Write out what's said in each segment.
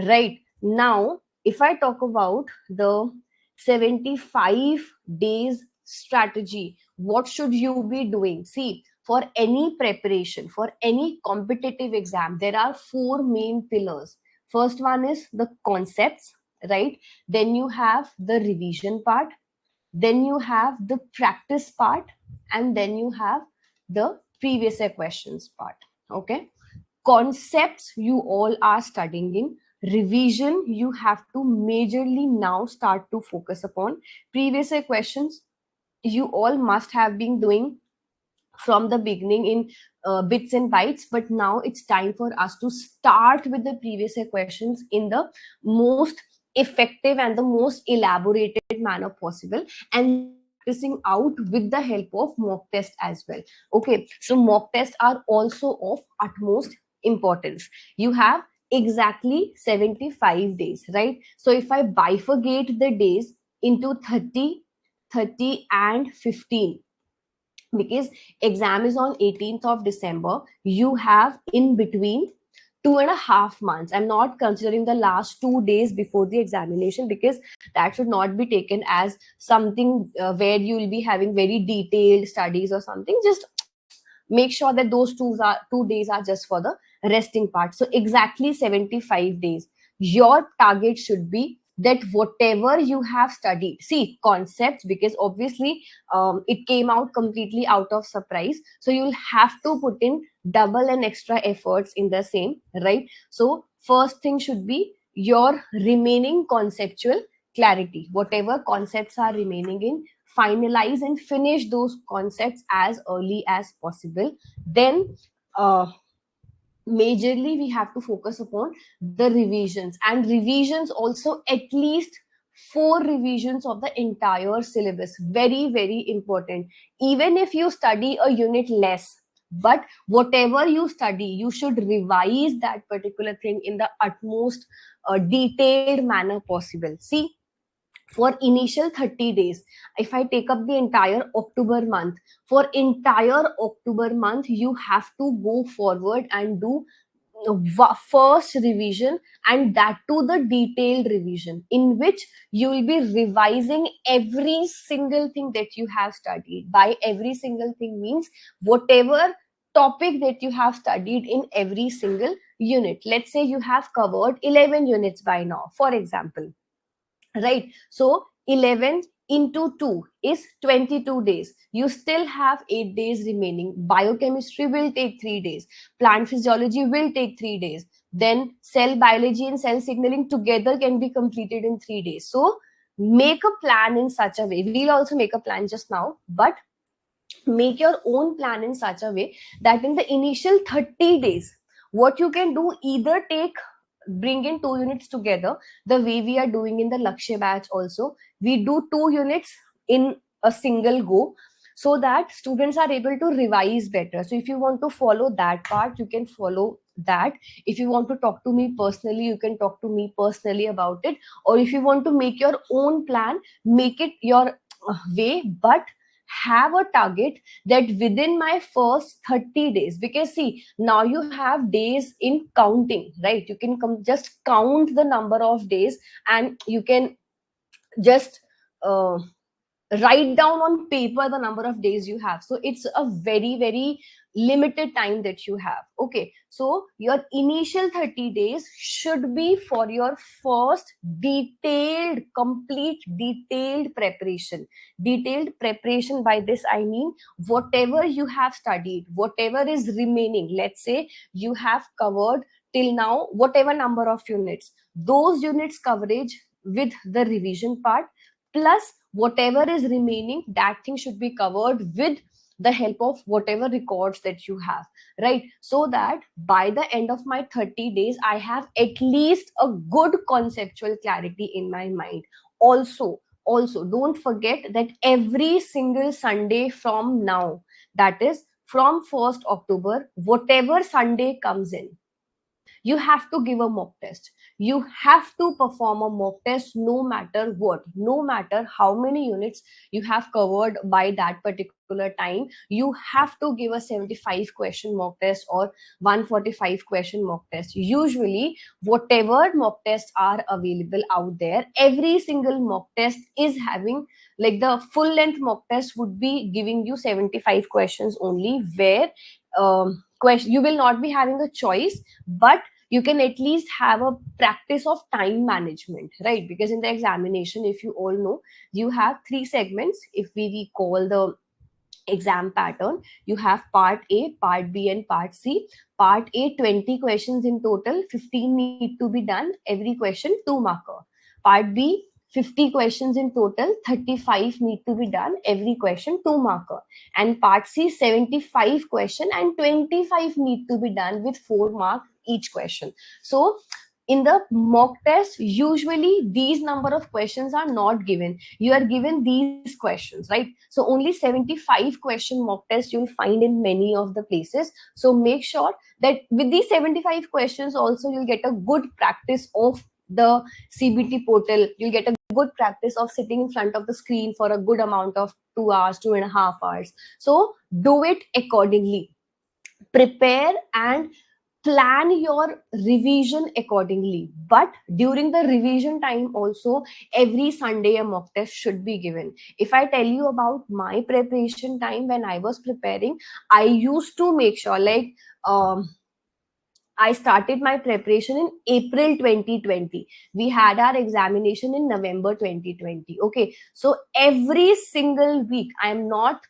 Right now, if I talk about the 75 days strategy, what should you be doing? See, for any preparation, for any competitive exam, there are four main pillars. First one is the concepts, right? Then you have the revision part, then you have the practice part, and then you have the previous year questions part. Okay, concepts you all are studying in, revision you have to majorly now start to focus upon, previous year questions you all must have been doing from the beginning in bits and bytes, but now it's time for us to start with the previous year questions in the most effective and the most elaborated manner possible, and then practicing out with the help of mock test as well. Okay, so mock tests are also of utmost importance. You have exactly 75 days, right? So if I bifurcate the days into 30, 30 and 15, because exam is on 18th of December, you have in between 2.5 months. I'm not considering the last 2 days before the examination, because that should not be taken as something where you will be having very detailed studies or something. Just make sure that those 2 days are just for the resting part. So exactly 75 days. Your target should be that whatever you have studied, see concepts, because obviously it came out completely out of surprise, so you'll have to put in double and extra efforts in the same, right? So first thing should be your remaining conceptual clarity. Whatever concepts are remaining in, finalize and finish those concepts as early as possible. Then majorly we have to focus upon the revisions, and revisions also at least 4 revisions of the entire syllabus. Very, very important. Even if you study a unit less, but whatever you study, you should revise that particular thing in the utmost detailed manner possible. See, for initial 30 days, if I take up the entire October month, for entire October month you have to go forward and do first revision, and that to the detailed revision, in which you will be revising every single thing that you have studied. By every single thing means whatever topic that you have studied in every single unit. Let's say you have covered 11 units by now, for example, right? So 11 into 2 is 22 days. You still have 8 days remaining. Biochemistry will take 3 days. Plant physiology will take 3 days. Then cell biology and cell signaling together can be completed in 3 days. So make a plan in such a way. We'll also make a plan just now, but make your own plan in such a way that in the initial 30 days, what you can do, either bring in 2 units together, the way we are doing in the Lakshya batch. Also we do 2 units in a single go, so that students are able to revise better. So if you want to follow that part, you can follow that. If you want to talk to me personally, you can talk to me personally about it. Or if you want to make your own plan, make it your way, but have a target that within my first 30 days, because see, now you have days in counting, right? You can just count the number of days, and you can just uh, write down on paper the number of days you have. So it's a very, very limited time that you have. Okay, so your initial 30 days should be for your first detailed, complete detailed preparation. Detailed preparation, by this I mean whatever you have studied, whatever is remaining. Let's say you have covered till now whatever number of units, those units coverage with the revision part, plus whatever is remaining, that thing should be covered with the help of whatever records that you have, right? So that by the end of my 30 days, I have at least a good conceptual clarity in my mind. Also don't forget that every single Sunday from now, that is from 1st October, whatever Sunday comes in, you have to give a mock test. you have to perform a mock test no matter what, no matter how many units you have covered by that particular time. You have to give a 75 question mock test or 145 question mock test. Usually whatever mock tests are available out there, every single mock test is having, like, the full length mock test would be giving you 75 questions only, where question you will not be having a choice, but you can at least have a practice of time management, right? Because in the examination, if you all know, you have three segments. If we recall the exam pattern, you have part A, part B, and part C. Part A, 20 questions in total, 15 need to be done, every question 2 marker. Part B, 50 questions in total, 35 need to be done, every question 2 marker. And part C, 75 question and 25 need to be done with 4 mark each question. So in the mock test, usually these number of questions are not given. You are given these questions, right? So only 75 question mock test you'll find in many of the places. So make sure that with these 75 questions also, you'll get a good practice of the CBT portal. You'll get a good practice of sitting in front of the screen for a good amount of 2 hours, 2.5 hours. So do it accordingly. Prepare and plan your revision accordingly. But during the revision time also, every Sunday a mock test should be given. If I tell you about my preparation time when I was preparing, I used to make sure, like, I started my preparation in April 2020. We had our examination in November 2020. Okay. So every single week, I am not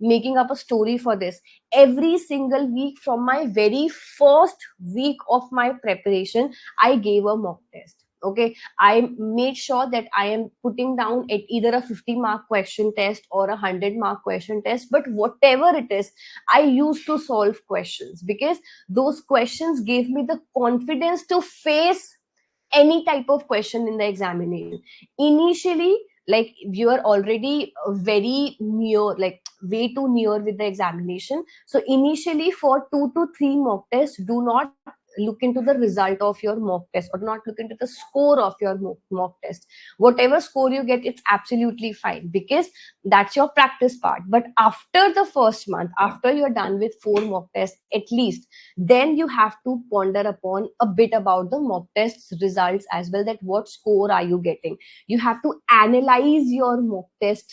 making up a story for this. Every single week from my very first week of my preparation, I gave a mock test. Okay. I made sure that I am putting down at either a 50-mark question test or a 100-mark question test. But whatever it is, I used to solve questions, because those questions gave me the confidence to face any type of question in the examination. Initially, like, you are already very near, like way too near with the examination. So initially, for 2 to 3 mock tests, do not look into the result of your mock test, or not look into the score of your mock test. Whatever score you get, it's absolutely fine, because that's your practice part. But after the first month, after you're done with 4 mock tests at least, then you have to ponder upon a bit about the mock tests results as well, that what score are you getting. You have to analyze your mock test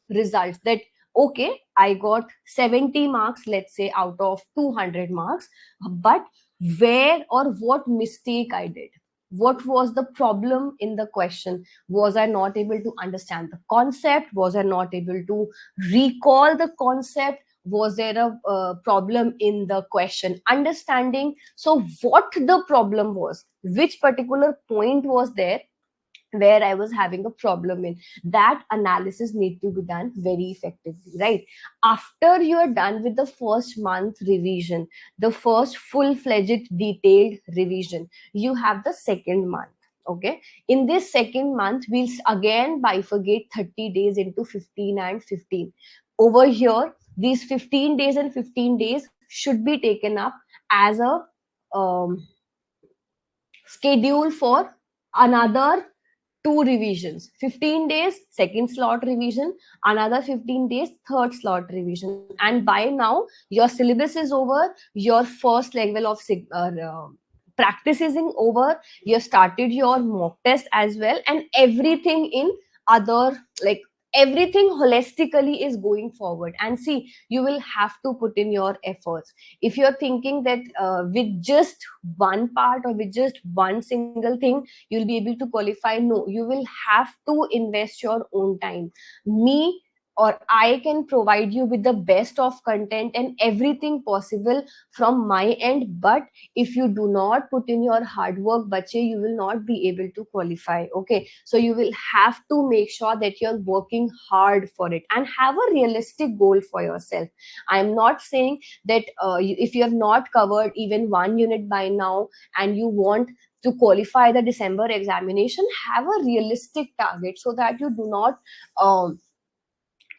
results, that okay, I got 70 marks, let's say, out of 200 marks, but where or what mistake I did, what was the problem in the question? Was I not able to understand the concept? Was I not able to recall the concept? Was there a problem in the question understanding? So what the problem was, which particular point was there where I was having a problem in, that analysis need to be done very effectively, right? After you are done with the first month revision, the first full-fledged detailed revision, you have the second month. Okay. In this second month, we'll again bifurcate 30 days into 15 and 15. Over here, these 15 days and 15 days should be taken up as a schedule for another 2 revisions. 15 days second slot revision, another 15 days third slot revision. And by now your syllabus is over, your first level of practice is over, you started your mock test as well, and everything in other, like, everything holistically is going forward. And see, you will have to put in your efforts. If you're thinking that with just one part or with just one single thing you'll be able to qualify, no, you will have to invest your own time. Me or I can provide you with the best of content and everything possible from my end, but if you do not put in your hard work, bache, you will not be able to qualify. Okay, so you will have to make sure that you're working hard for it and have a realistic goal for yourself. I'm not saying that if you have not covered even one unit by now and you want to qualify the December examination, have a realistic target so that you do not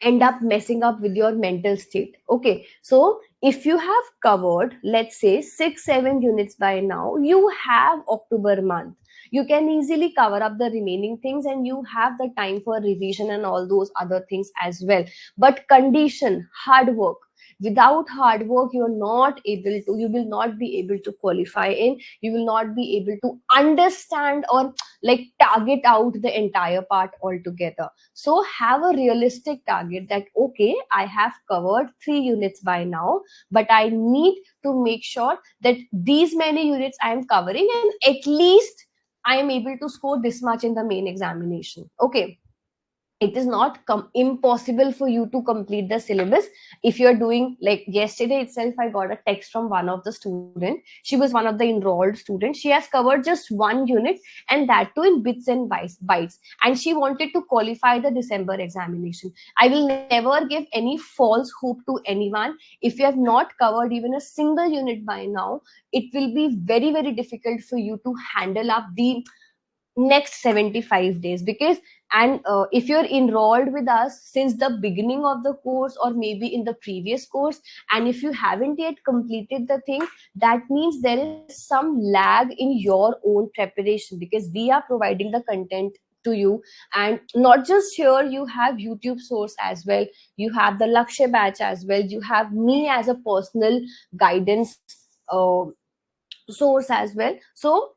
end up messing up with your mental state. Okay, so if you have covered, let's say, 6-7 units by now, you have October month, you can easily cover up the remaining things and you have the time for revision and all those other things as well. But condition, hard work. Without hard work, you will not be able to qualify in, you will not be able to understand or like target out the entire part altogether. So have a realistic target that okay, I have covered 3 units by now, but I need to make sure that these many units I am covering, and at least I am able to score this much in the main examination. Okay, it is not impossible for you to complete the syllabus. If you're doing, like yesterday itself, I got a text from one of the student. She was one of the enrolled students. She has covered just 1 unit, and that too in bits and bytes, and she wanted to qualify the December examination. I will never give any false hope to anyone. If you have not covered even a single unit by now, it will be very very difficult for you to handle up the next 75 days. Because and if you're enrolled with us since the beginning of the course or maybe in the previous course, and if you haven't yet completed the thing, that means there is some lag in your own preparation, because we are providing the content to you. And not just here, you have YouTube source as well, you have the Lakshya batch as well, you have me as a personal guidance uh, source as well. So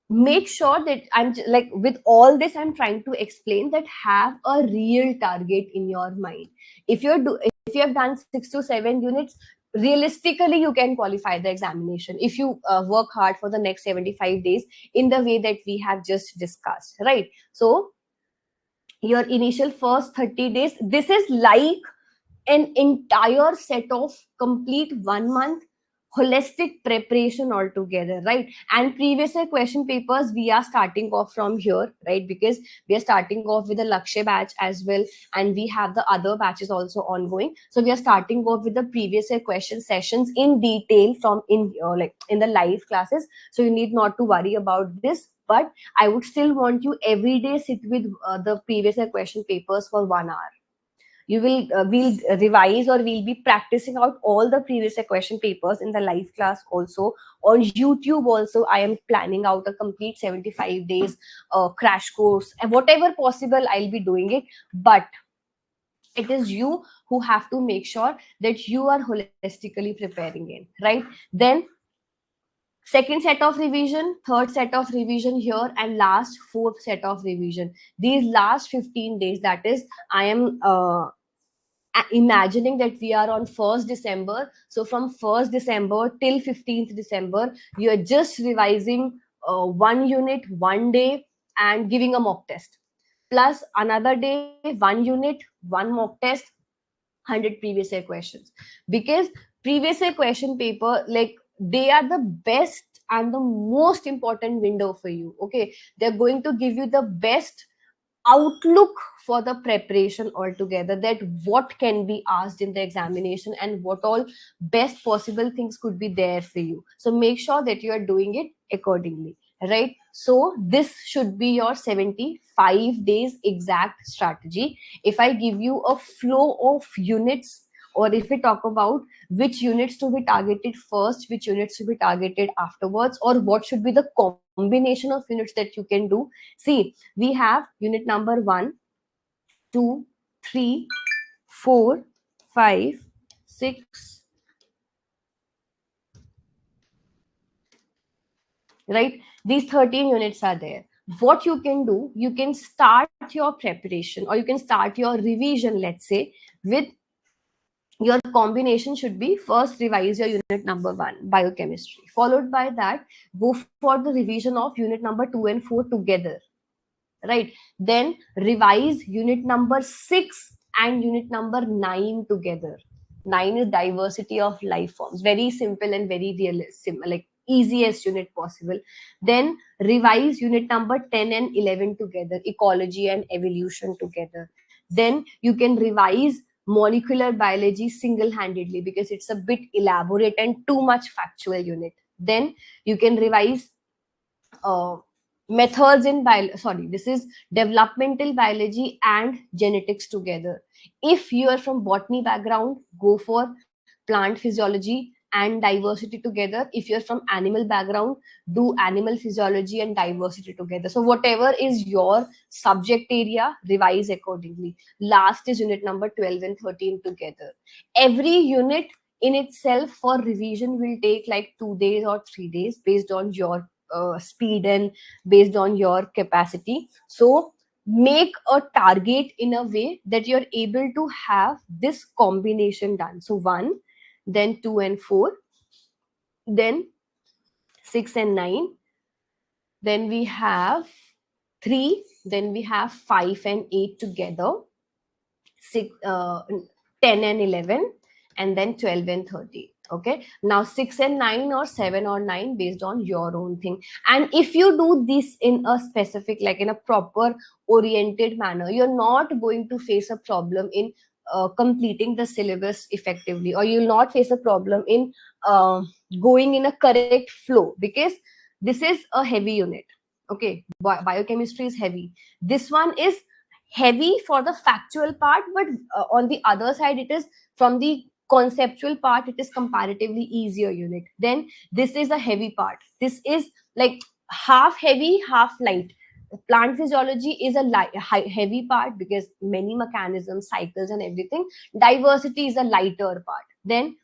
make sure that like with all this I'm trying to explain that have a real target in your mind. If you have done 6 to 7 units, realistically you can qualify the examination if you work hard for the next 75 days in the way that we have just discussed, right? So your initial first 30 days, this is like an entire set of complete 1 month holistic preparation altogether, right? And previous year question papers, we are starting off from here, right? Because we are starting off with the Lakshya batch as well, and we have the other batches also ongoing. So we are starting off with the previous year question sessions in detail from in like in the live classes. So you need not to worry about this. But I would still want you every day sit with the previous year question papers for 1 hour. You will we'll revise or we'll be practicing out all the previous year question papers in the live class also. On YouTube also, I am planning out a complete 75 days crash course, and whatever possible I'll be doing it. But it is you who have to make sure that you are holistically preparing in, right? Then second set of revision, third set of revision here, and last fourth set of revision. These last 15 days, that is, I am imagining that we are on 1st December. So from 1st December till 15th December, you are just revising 1 unit 1 day and giving a mock test. Plus another day, 1 unit, 1 mock test, 100 previous year questions. Because previous year question paper, like they are the best and the most important window for you. Okay, they're going to give you the best outlook for the preparation altogether, that what can be asked in the examination and what all best possible things could be there for you. So make sure that you are doing it accordingly, right? So this should be your 75 days exact strategy. If I give you a flow of units, or if we talk about which units to be targeted first, which units to be targeted afterwards, or what should be the combination of units that you can do. See, we have unit number 1, 2, 3, 4, 5, 6, right? These 13 units are there. What you can do, you can start your preparation or you can start your revision, let's say, with your combination should be first revise your unit number 1 biochemistry, followed by that go for the revision of unit number 2 and 4 together, right? Then revise unit number 6 and unit number 9 together. 9 is diversity of life forms, very simple and very realistic, like easiest unit possible. Then revise unit number 10 and 11 together, ecology and evolution together. Then you can revise molecular biology single handedly because it's a bit elaborate and too much factual unit. Then you can revise uh, methods in this is developmental biology and genetics together. If you are from botany background, go for plant physiology, and diversity together. If you're from animal background, do animal physiology and diversity together. So whatever is your subject area, revise accordingly. Last is unit number 12 and 13 together. Every unit in itself for revision will take like 2 days or 3 days based on your speed and based on your capacity. So make a target in a way that you're able to have this combination done. So 1, then 2 and 4, then 6 and 9, then we have 3, then we have 5 and 8 together, 6, 10 and 11, and then 12 and 13. Okay, now 6 and 9 or 7 or 9 based on your own thing. And if you do this in a specific, like in a proper oriented manner, you're not going to face a problem in completing the syllabus effectively, or you'll not face a problem in uh, going in a correct flow, because this is a heavy unit. Okay, biochemistry is heavy. This one is heavy for the factual part, but on the other side, it is from the conceptual part, it is comparatively easier unit. Then this is a heavy part. This is like half heavy, half light. Plant physiology is a heavy part because many mechanisms, cycles, and everything. Diversity is a lighter part. Then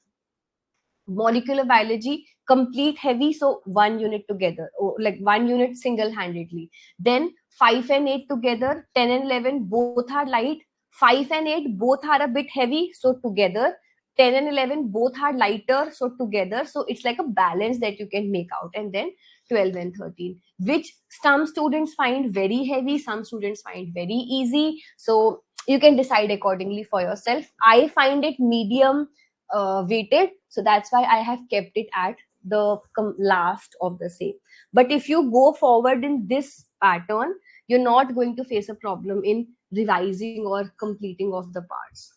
molecular biology, complete heavy, so 1 unit together, or like 1 unit single-handedly. Then 5 and 8 together, 10 and 11 both are light. 5 and 8 both are a bit heavy, so together. 10 and 11 both are lighter, so together. So it's like a balance that you can make out. And then 12 and 13, which some students find very heavy, some students find very easy. So you can decide accordingly for yourself. I find it medium weighted, so that's why I have kept it at the last of the same. But if you go forward in this pattern, you're not going to face a problem in revising or completing of the parts.